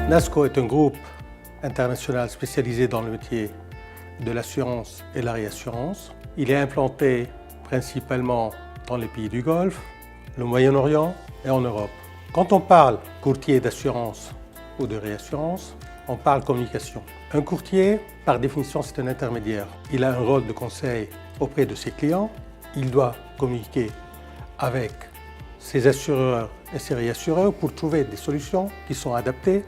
NASSCO est un groupe international spécialisé dans le métier de l'assurance et la réassurance. Il est implanté principalement dans les pays du Golfe, le Moyen-Orient et en Europe. Quand on parle courtier d'assurance ou de réassurance, on parle communication. Un courtier, par définition, c'est un intermédiaire. Il a un rôle de conseil auprès de ses clients. Il doit communiquer avec ses assureurs et ses réassureurs pour trouver des solutions qui sont adaptées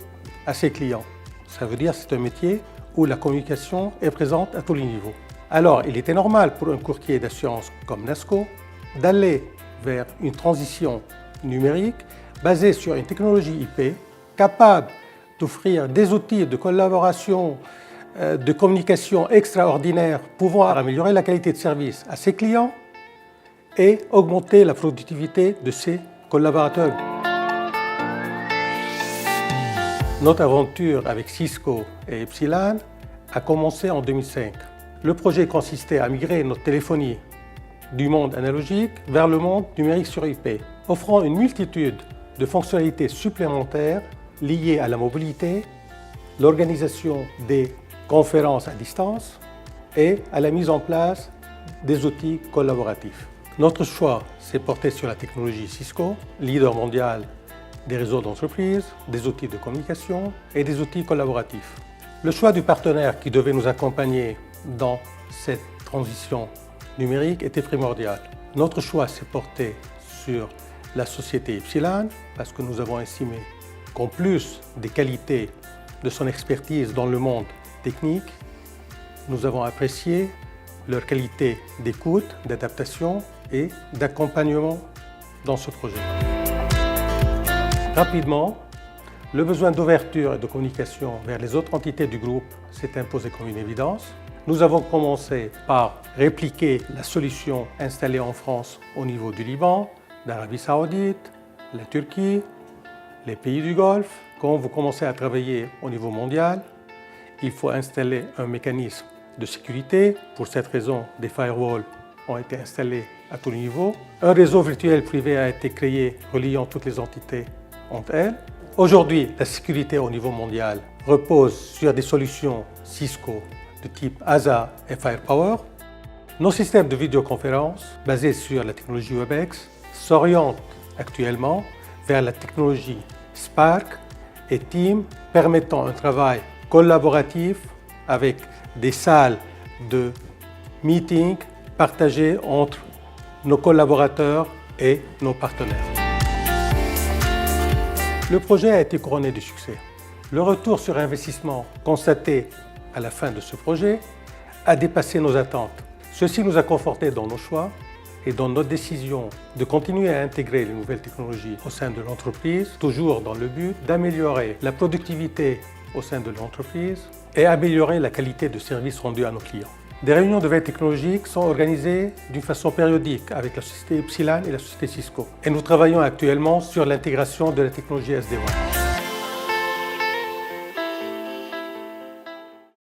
à ses clients. Ça veut dire que c'est un métier où la communication est présente à tous les niveaux. Alors, il était normal pour un courtier d'assurance comme NASSCO d'aller vers une transition numérique basée sur une technologie IP capable d'offrir des outils de collaboration, de communication extraordinaires pouvant améliorer la qualité de service à ses clients et augmenter la productivité de ses collaborateurs. Notre aventure avec Cisco et Epsilon a commencé en 2005. Le projet consistait à migrer notre téléphonie du monde analogique vers le monde numérique sur IP, offrant une multitude de fonctionnalités supplémentaires liées à la mobilité, l'organisation des conférences à distance et à la mise en place des outils collaboratifs. Notre choix s'est porté sur la technologie Cisco, leader mondial des réseaux d'entreprise, des outils de communication et des outils collaboratifs. Le choix du partenaire qui devait nous accompagner dans cette transition numérique était primordial. Notre choix s'est porté sur la société Epsilon parce que nous avons estimé qu'en plus des qualités de son expertise dans le monde technique, nous avons apprécié leur qualité d'écoute, d'adaptation et d'accompagnement dans ce projet. Rapidement, le besoin d'ouverture et de communication vers les autres entités du groupe s'est imposé comme une évidence. Nous avons commencé par répliquer la solution installée en France au niveau du Liban, d'Arabie Saoudite, la Turquie, les pays du Golfe. Quand vous commencez à travailler au niveau mondial, il faut installer un mécanisme de sécurité. Pour cette raison, des firewalls ont été installés à tous les niveaux. Un réseau virtuel privé a été créé reliant toutes les entités entre elles. Aujourd'hui, la sécurité au niveau mondial repose sur des solutions Cisco de type ASA et Firepower. Nos systèmes de vidéoconférence basés sur la technologie Webex s'orientent actuellement vers la technologie Spark et Team permettant un travail collaboratif avec des salles de meeting partagées entre nos collaborateurs et nos partenaires. Le projet a été couronné de succès. Le retour sur investissement constaté à la fin de ce projet a dépassé nos attentes. Ceci nous a confortés dans nos choix et dans notre décision de continuer à intégrer les nouvelles technologies au sein de l'entreprise, toujours dans le but d'améliorer la productivité au sein de l'entreprise et améliorer la qualité de service rendu à nos clients. Des réunions de veille technologique sont organisées d'une façon périodique avec la société Epsilon et la société Cisco. Et nous travaillons actuellement sur l'intégration de la technologie SD-WAN.